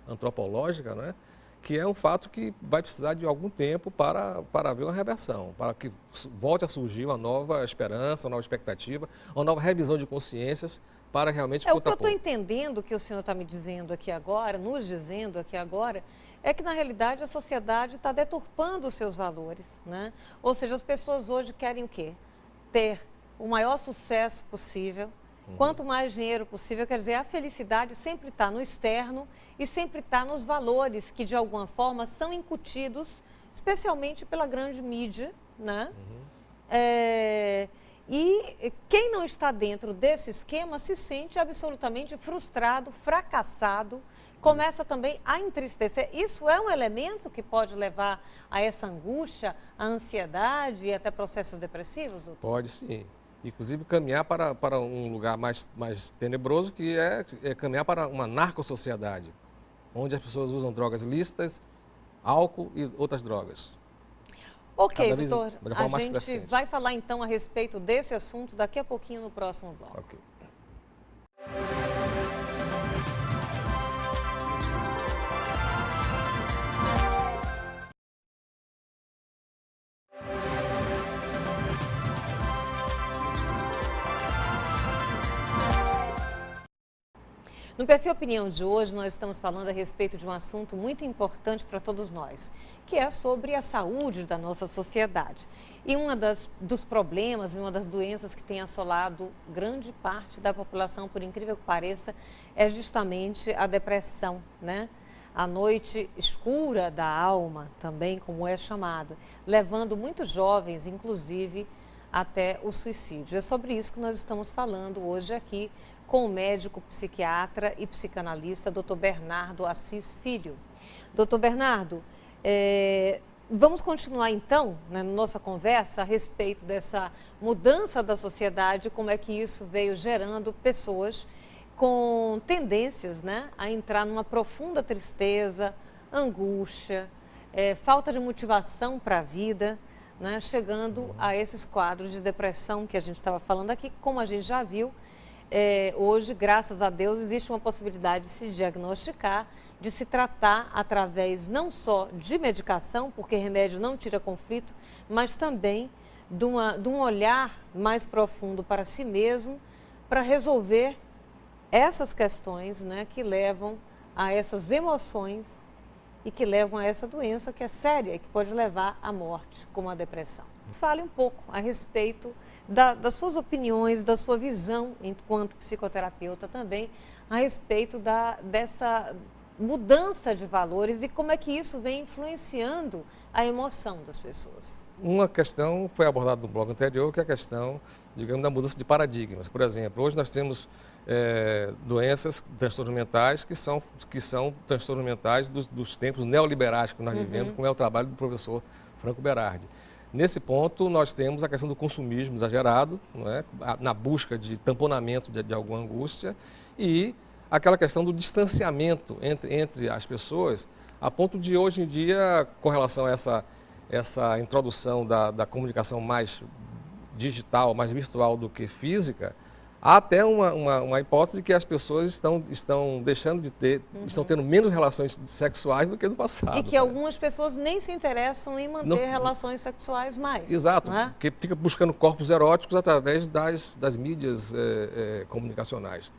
antropológica, né? Que é um fato que vai precisar de algum tempo para haver uma reversão, para que volte a surgir uma nova esperança, uma nova expectativa, uma nova revisão de consciências para realmente O que eu estou entendendo que o senhor está me dizendo aqui agora, nos dizendo aqui agora, é que na realidade a sociedade está deturpando os seus valores, né? Ou seja, as pessoas hoje querem o quê? Ter o maior sucesso possível, quanto mais dinheiro possível, quer dizer, a felicidade sempre está no externo e sempre está nos valores que, de alguma forma, são incutidos, especialmente pela grande mídia, né? E quem não está dentro desse esquema se sente absolutamente frustrado, fracassado, começa também a entristecer. Isso é um elemento que pode levar a essa angústia, a ansiedade e até processos depressivos, doutor? Pode sim. Inclusive caminhar para um lugar mais tenebroso, que é caminhar para uma narcossociedade, onde as pessoas usam drogas lícitas, álcool e outras drogas. Ok, doutor, a gente vai falar então a respeito desse assunto daqui a pouquinho no próximo bloco. Ok. No Perfil Opinião de hoje, nós estamos falando a respeito de um assunto muito importante para todos nós, que é sobre a saúde da nossa sociedade. E dos problemas, uma das doenças que tem assolado grande parte da população, por incrível que pareça, é justamente a depressão, né? A noite escura da alma, também como é chamada, levando muitos jovens, inclusive, até o suicídio. É sobre isso que nós estamos falando hoje aqui com o médico psiquiatra e psicanalista, Dr. Bernardo Assis Filho. Dr. Bernardo, vamos continuar então, né, na nossa conversa a respeito dessa mudança da sociedade, como é que isso veio gerando pessoas com tendências, né, a entrar numa profunda tristeza, angústia, falta de motivação para a vida, né, chegando a esses quadros de depressão que a gente estava falando aqui. Como a gente já viu, hoje, graças a Deus, existe uma possibilidade de se diagnosticar, de se tratar através não só de medicação, porque remédio não tira conflito, mas também de um olhar mais profundo para si mesmo, para resolver essas questões, né, que levam a essas emoções e que levam a essa doença que é séria e que pode levar à morte, como a depressão. Fale um pouco a respeito das suas opiniões, da sua visão enquanto psicoterapeuta também, a respeito dessa mudança de valores e como é que isso vem influenciando a emoção das pessoas. Uma questão foi abordada no bloco anterior, que é a questão, digamos, da mudança de paradigmas. Por exemplo, hoje nós temos doenças, transtornos mentais, que são transtornos mentais dos tempos neoliberais que nós vivemos, como é o trabalho do professor Franco Berardi. Nesse ponto, nós temos a questão do consumismo exagerado, não é? Na busca de tamponamento de alguma angústia, e aquela questão do distanciamento entre as pessoas, a ponto de hoje em dia, com relação a essa introdução da comunicação mais digital, mais virtual do que física, há até uma hipótese de que as pessoas estão deixando de ter, estão tendo menos relações sexuais do que no passado. E que algumas pessoas nem se interessam em manter relações sexuais mais. Exato, né? Porque fica buscando corpos eróticos através das mídias comunicacionais.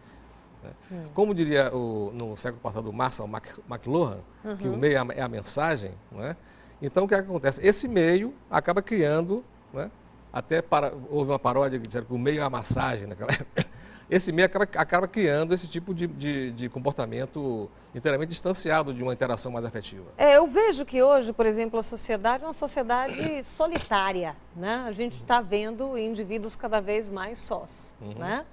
Como diria no século passado o Marshall McLuhan, que o meio é a mensagem, não é? Então o que acontece? Esse meio acaba criando, né? Houve uma paródia que disseram que o meio é a massagem naquela época. Esse meio acaba criando esse tipo de comportamento inteiramente distanciado de uma interação mais afetiva. Eu vejo que hoje, por exemplo, a sociedade é uma sociedade solitária, né? A gente está vendo indivíduos cada vez mais sós, né?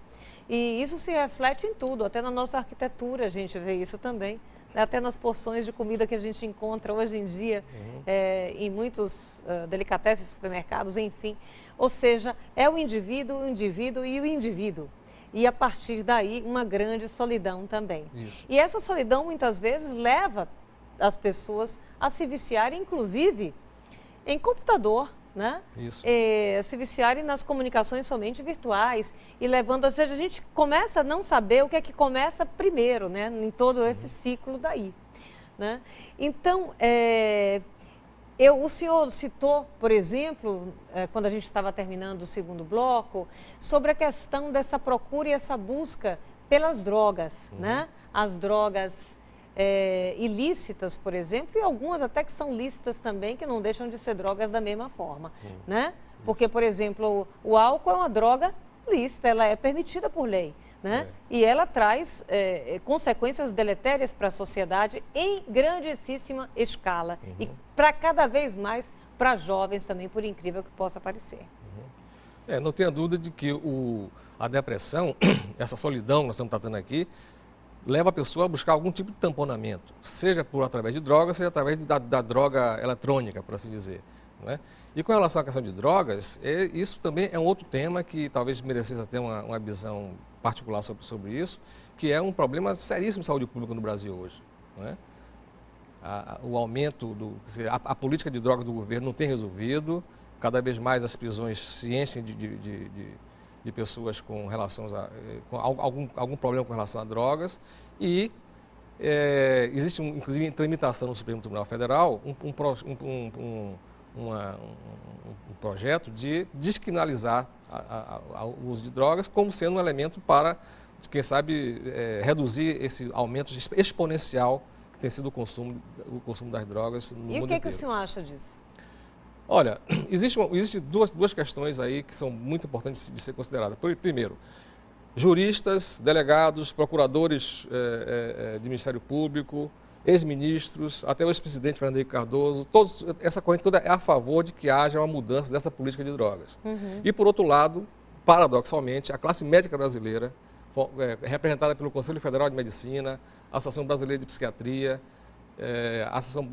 E isso se reflete em tudo, até na nossa arquitetura a gente vê isso também. Até nas porções de comida que a gente encontra hoje em dia, em muitos delicatessen, supermercados, enfim. Ou seja, é o indivíduo e o indivíduo. E a partir daí, uma grande solidão também. Isso. E essa solidão, muitas vezes, leva as pessoas a se viciarem, inclusive, em computador, né? Isso. Se viciarem nas comunicações somente virtuais e levando, ou seja, a gente começa a não saber o que é que começa primeiro, né? Em todo esse ciclo daí, né? Então, o senhor citou, por exemplo, quando a gente estava terminando o segundo bloco, sobre a questão dessa procura e essa busca pelas drogas, né? As drogas ilícitas, por exemplo, e algumas até que são lícitas também, que não deixam de ser drogas da mesma forma, né? Porque, por exemplo, o álcool é uma droga lícita, ela é permitida por lei, né? E ela traz consequências deletérias para a sociedade em grandíssima escala e para cada vez mais para jovens também, por incrível que possa parecer. Não tenha dúvida de que a depressão, essa solidão que nós estamos tratando aqui, leva a pessoa a buscar algum tipo de tamponamento, seja através de drogas, seja através da droga eletrônica, por assim dizer. Não é? E com relação à questão de drogas, isso também é um outro tema que talvez merecesse até uma visão particular sobre isso, que é um problema seríssimo de saúde pública no Brasil hoje. Não é? O aumento, a política de drogas do governo não tem resolvido, cada vez mais as prisões se enchem de pessoas com algum problema com relação a drogas e existe, inclusive, em tramitação no Supremo Tribunal Federal, um projeto de descriminalizar o uso de drogas como sendo um elemento para quem sabe, reduzir esse aumento exponencial que tem sido o consumo das drogas no mundo inteiro. E o que o senhor acha disso? Olha, existem duas questões aí que são muito importantes de ser consideradas. Primeiro, juristas, delegados, procuradores de Ministério Público, ex-ministros, até o ex-presidente Fernando Henrique Cardoso, essa corrente toda é a favor de que haja uma mudança dessa política de drogas. E, por outro lado, paradoxalmente, a classe médica brasileira, representada pelo Conselho Federal de Medicina, a Associação Brasileira de Psiquiatria, a Associação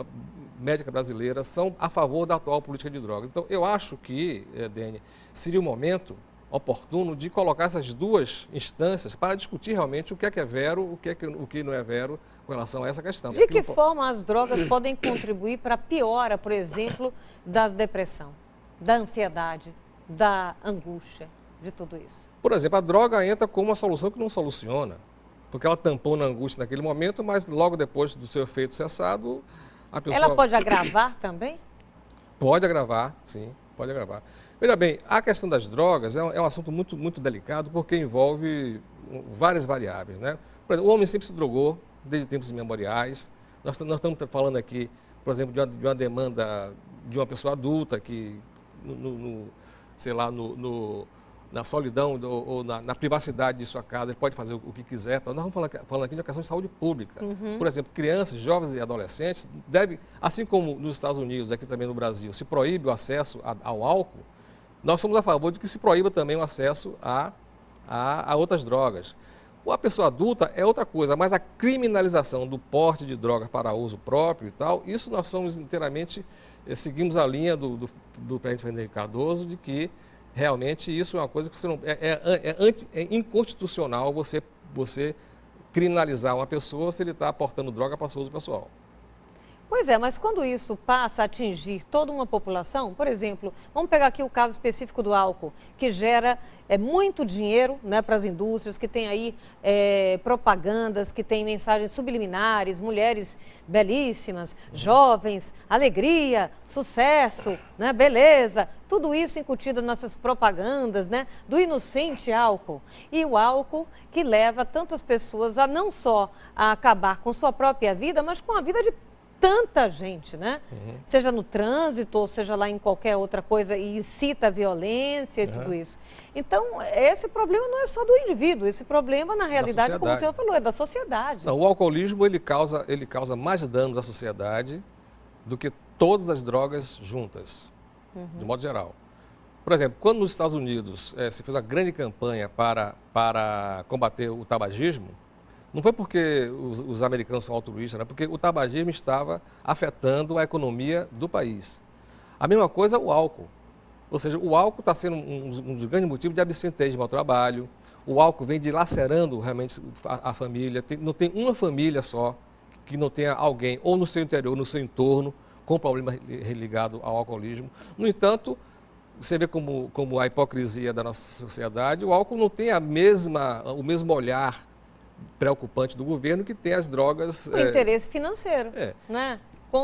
Médica Brasileira, são a favor da atual política de drogas. Então, eu acho que, Dene, seria o momento oportuno de colocar essas duas instâncias para discutir realmente o que é vero, o que não é vero com relação a essa questão. De que forma as drogas podem contribuir para a piora, por exemplo, da depressão, da ansiedade, da angústia, de tudo isso? Por exemplo, a droga entra como uma solução que não soluciona, porque ela tampona a angústia naquele momento, mas logo depois do seu efeito cessado, a pessoa... Ela pode agravar também? Pode agravar, sim, pode agravar. Veja bem, a questão das drogas é um assunto muito, muito delicado porque envolve várias variáveis, né? Por exemplo, o homem sempre se drogou, desde tempos imemoriais. Nós estamos falando aqui, por exemplo, de uma demanda de uma pessoa adulta que, sei lá, na solidão ou na privacidade de sua casa, ele pode fazer o que quiser. Então, nós estamos falando aqui de uma questão de saúde pública. Por exemplo, crianças, jovens e adolescentes devem, assim como nos Estados Unidos, aqui também no Brasil, se proíbe o acesso ao álcool, nós somos a favor de que se proíba também o acesso a outras drogas. A pessoa adulta é outra coisa, mas a criminalização do porte de drogas para uso próprio e tal, isso nós somos inteiramente, seguimos a linha do presidente Fernando Henrique Cardoso, de que realmente isso é uma coisa que você não, é inconstitucional você criminalizar uma pessoa se ele está aportando droga para seu uso pessoal. Pois é, mas quando isso passa a atingir toda uma população, por exemplo, vamos pegar aqui o caso específico do álcool, que gera muito dinheiro, né, para as indústrias, que tem aí propagandas, que tem mensagens subliminares, mulheres belíssimas, jovens, alegria, sucesso, né, beleza, tudo isso incutido nessas propagandas, né, do inocente álcool. E o álcool que leva tantas pessoas a não só a acabar com sua própria vida, mas com a vida de tanta gente, né? Seja no trânsito, ou seja lá em qualquer outra coisa, e incita a violência e tudo isso. Então, esse problema não é só do indivíduo, esse problema, na realidade, como o senhor falou, é da sociedade. Não, o alcoolismo, ele causa mais danos à sociedade do que todas as drogas juntas, de modo geral. Por exemplo, quando nos Estados Unidos se fez uma grande campanha para combater o tabagismo, não foi porque os americanos são altruístas, né? Porque o tabagismo estava afetando a economia do país. A mesma coisa o álcool. Ou seja, o álcool está sendo um dos grandes motivos de absenteísmo ao trabalho. O álcool vem dilacerando realmente a família. Não tem uma família só que não tenha alguém, ou no seu interior, no seu entorno, com problema ligado ao alcoolismo. No entanto, você vê como a hipocrisia da nossa sociedade, o álcool não tem o mesmo olhar preocupante do governo que tem as drogas... O interesse financeiro, né?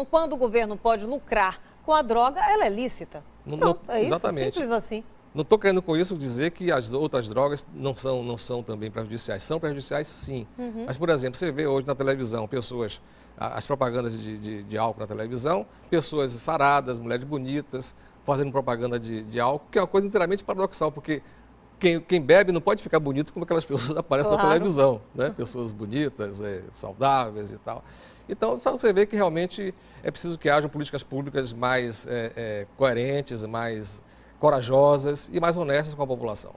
Quando o governo pode lucrar com a droga, ela é lícita. Pronto, é isso, exatamente. Simples assim. Não estou querendo com isso dizer que as outras drogas não são também prejudiciais. São prejudiciais, sim. Mas, por exemplo, você vê hoje na televisão pessoas, as propagandas de álcool na televisão, pessoas saradas, mulheres bonitas, fazendo propaganda de álcool, que é uma coisa inteiramente paradoxal, porque quem bebe não pode ficar bonito como aquelas pessoas aparecem na televisão, né? Pessoas bonitas, saudáveis e tal. Então, só você vê que realmente é preciso que hajam políticas públicas mais coerentes, mais corajosas e mais honestas com a população.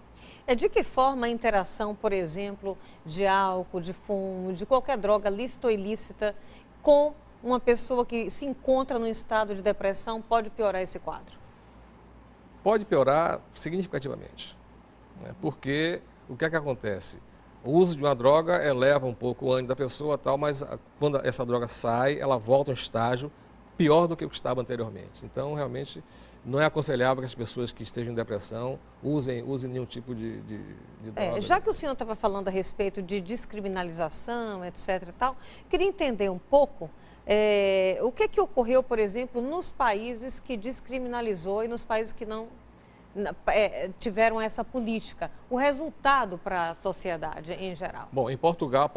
De que forma a interação, por exemplo, de álcool, de fumo, de qualquer droga lícita ou ilícita, com uma pessoa que se encontra num estado de depressão, pode piorar esse quadro? Pode piorar significativamente. Porque o que é que acontece? O uso de uma droga eleva um pouco o ânimo da pessoa, tal, mas quando essa droga sai, ela volta a um estágio pior do que o que estava anteriormente. Então, realmente, não é aconselhável que as pessoas que estejam em depressão usem nenhum tipo de droga. Já que o senhor estava falando a respeito de descriminalização, etc. e tal, queria entender um pouco o que ocorreu, por exemplo, nos países que descriminalizou e nos países que não tiveram essa política. O resultado para a sociedade em geral? Bom, em Portugal,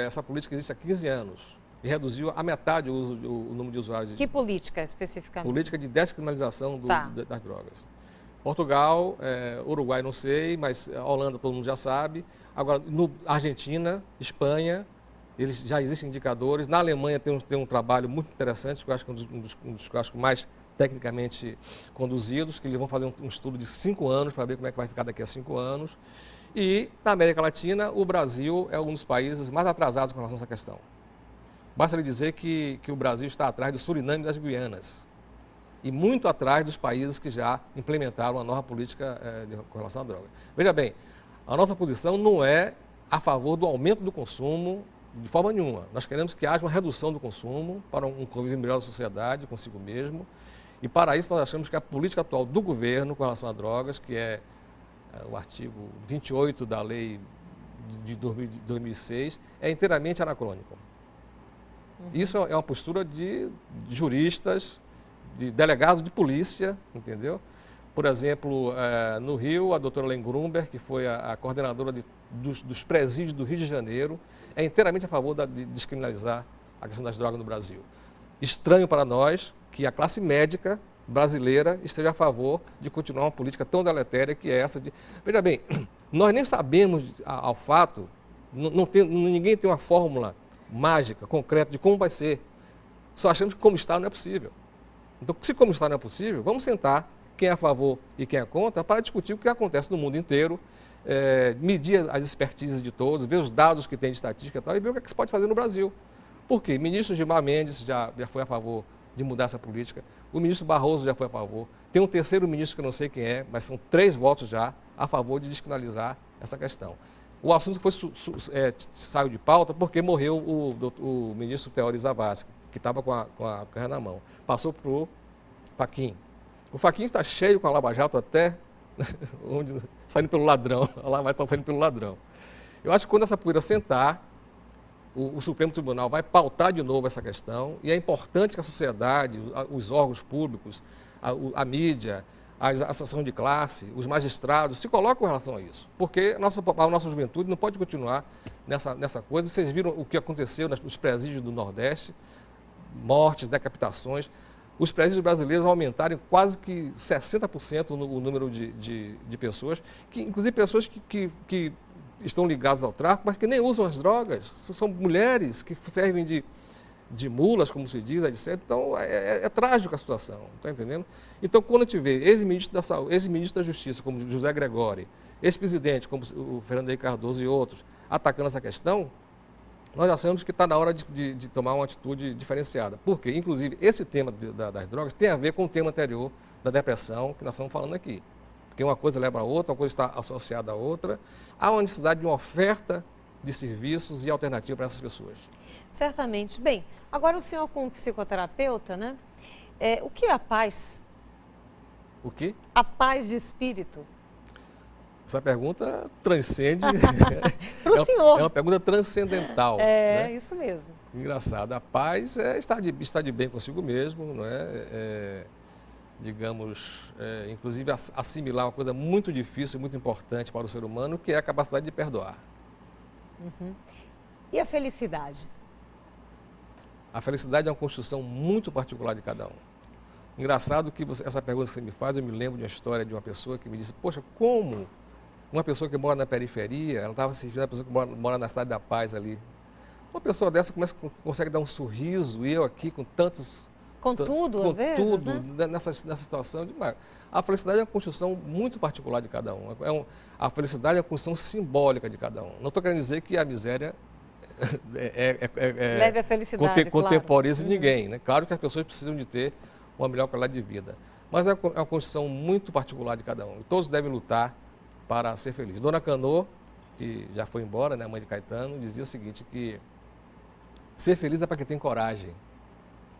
essa política existe há 15 anos e reduziu a metade o número de usuários. Que política especificamente? Política de descriminalização Tá. das drogas. Portugal, Uruguai não sei, mas a Holanda todo mundo já sabe. Agora, Argentina, Espanha, eles já existem indicadores. Na Alemanha tem um trabalho muito interessante, que eu acho que é um dos que eu acho mais tecnicamente conduzidos, que eles vão fazer um estudo de 5 anos para ver como é que vai ficar daqui a 5 anos. E na América Latina, o Brasil é um dos países mais atrasados com relação a essa questão. Basta lhe dizer que o Brasil está atrás do Suriname e das Guianas. E muito atrás dos países que já implementaram a nova política com relação à droga. Veja bem, a nossa posição não é a favor do aumento do consumo de forma nenhuma. Nós queremos que haja uma redução do consumo para um convívio melhor da sociedade, consigo mesmo. E para isso nós achamos que a política atual do governo com relação a drogas, que é o artigo 28 da lei de 2006, é inteiramente anacrônico. Isso é uma postura de juristas, de delegados de polícia, entendeu? Por exemplo, no Rio, a doutora Len Grunberg, que foi a coordenadora dos presídios do Rio de Janeiro, é inteiramente a favor de descriminalizar a questão das drogas no Brasil. Estranho para nós que a classe médica brasileira esteja a favor de continuar uma política tão deletéria que é essa de... Veja bem, nós nem sabemos ao fato, ninguém tem uma fórmula mágica, concreta, de como vai ser. Só achamos que como está não é possível. Então, se como está não é possível, vamos sentar, quem é a favor e quem é contra, para discutir o que acontece no mundo inteiro, medir as expertises de todos, ver os dados que tem de estatística e tal, e ver o que, é que se pode fazer no Brasil. Por quê? O ministro Gilmar Mendes já foi a favor de mudar essa política, o ministro Barroso já foi a favor, tem um terceiro ministro que eu não sei quem é, mas são 3 votos já a favor de descriminalizar essa questão. O assunto saiu de pauta porque morreu o ministro Teori Zavascki, que estava com a carreira na mão. Passou para o Fachin. O Fachin está cheio com a Lava Jato até saindo pelo ladrão. Lá vai estar saindo pelo ladrão. Eu acho que quando essa poeira sentar, o Supremo Tribunal vai pautar de novo essa questão e é importante que a sociedade, os órgãos públicos, a mídia, as associações de classe, os magistrados se colocam com relação a isso. Porque a nossa juventude não pode continuar nessa coisa. Vocês viram o que aconteceu nos presídios do Nordeste, mortes, decapitações. Os presídios brasileiros aumentaram quase que 60% o número de pessoas, inclusive pessoas que estão ligadas ao tráfico, mas que nem usam as drogas. São mulheres que servem de mulas, como se diz, etc. Então, é trágica a situação, está entendendo? Então, quando a gente vê ex-ministro da Saúde, ex-ministro da Justiça, como José Gregori, ex-presidente, como o Fernando Henrique Cardoso e outros, atacando essa questão, nós achamos que está na hora de tomar uma atitude diferenciada. Por quê? Inclusive, esse tema das drogas tem a ver com o tema anterior da depressão que nós estamos falando aqui. Porque uma coisa leva a outra, uma coisa está associada à outra. Há uma necessidade de uma oferta de serviços e alternativa para essas pessoas. Certamente. Bem, agora o senhor como psicoterapeuta, né? O que é a paz? O quê? A paz de espírito. Essa pergunta transcende... Para o senhor. É uma pergunta transcendental. É, né? Isso mesmo. Engraçado. A paz é estar de bem consigo mesmo, não é? Digamos, inclusive assimilar uma coisa muito difícil e muito importante para o ser humano, que é a capacidade de perdoar. Uhum. E a felicidade? A felicidade é uma construção muito particular de cada um. Engraçado que essa pergunta que você me faz, eu me lembro de uma história de uma pessoa que me disse, poxa, como uma pessoa que mora na periferia, ela estava assistindo a pessoa que mora na Cidade da Paz ali, uma pessoa dessa consegue dar um sorriso, e eu aqui com tantos... Com tudo, às vezes, tudo, né? nessa situação demais. A felicidade é uma construção muito particular de cada um. A felicidade é uma construção simbólica de cada um. Não estou querendo dizer que a miséria leve a felicidade, contemporiza claro. ninguém. Né? Claro que as pessoas precisam de ter uma melhor qualidade de vida. Mas é uma construção muito particular de cada um. E todos devem lutar para ser felizes. Dona Canô, que já foi embora, né, mãe de Caetano, dizia o seguinte, que ser feliz é para quem tem coragem.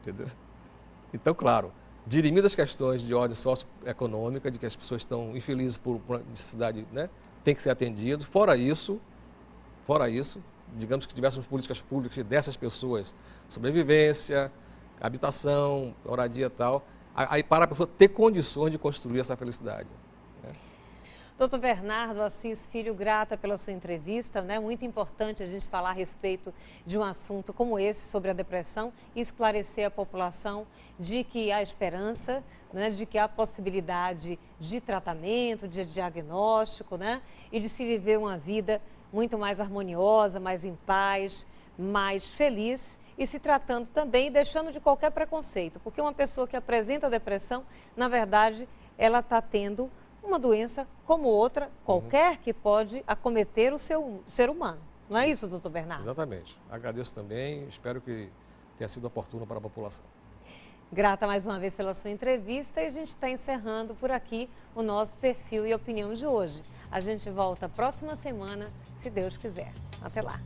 Entendeu? Então, claro, dirimidas as questões de ordem socioeconômica, de que as pessoas estão infelizes por necessidade, né, tem que ser atendido. Fora isso, digamos que tivéssemos políticas públicas dessas pessoas, sobrevivência, habitação, moradia e tal, aí para a pessoa ter condições de construir essa felicidade. Doutor Bernardo Assis Filho, grata pela sua entrevista, né? Muito importante a gente falar a respeito de um assunto como esse, sobre a depressão, e esclarecer a população de que há esperança, né? De que há possibilidade de tratamento, de diagnóstico, né? E de se viver uma vida muito mais harmoniosa, mais em paz, mais feliz e se tratando também, deixando de qualquer preconceito, porque uma pessoa que apresenta depressão, na verdade, ela está tendo uma doença como outra, qualquer, que pode acometer o ser humano. Não é isso, doutor Bernardo? Exatamente. Agradeço também, espero que tenha sido oportuno para a população. Grata mais uma vez pela sua entrevista e a gente está encerrando por aqui o nosso Perfil e Opinião de hoje. A gente volta próxima semana, se Deus quiser. Até lá.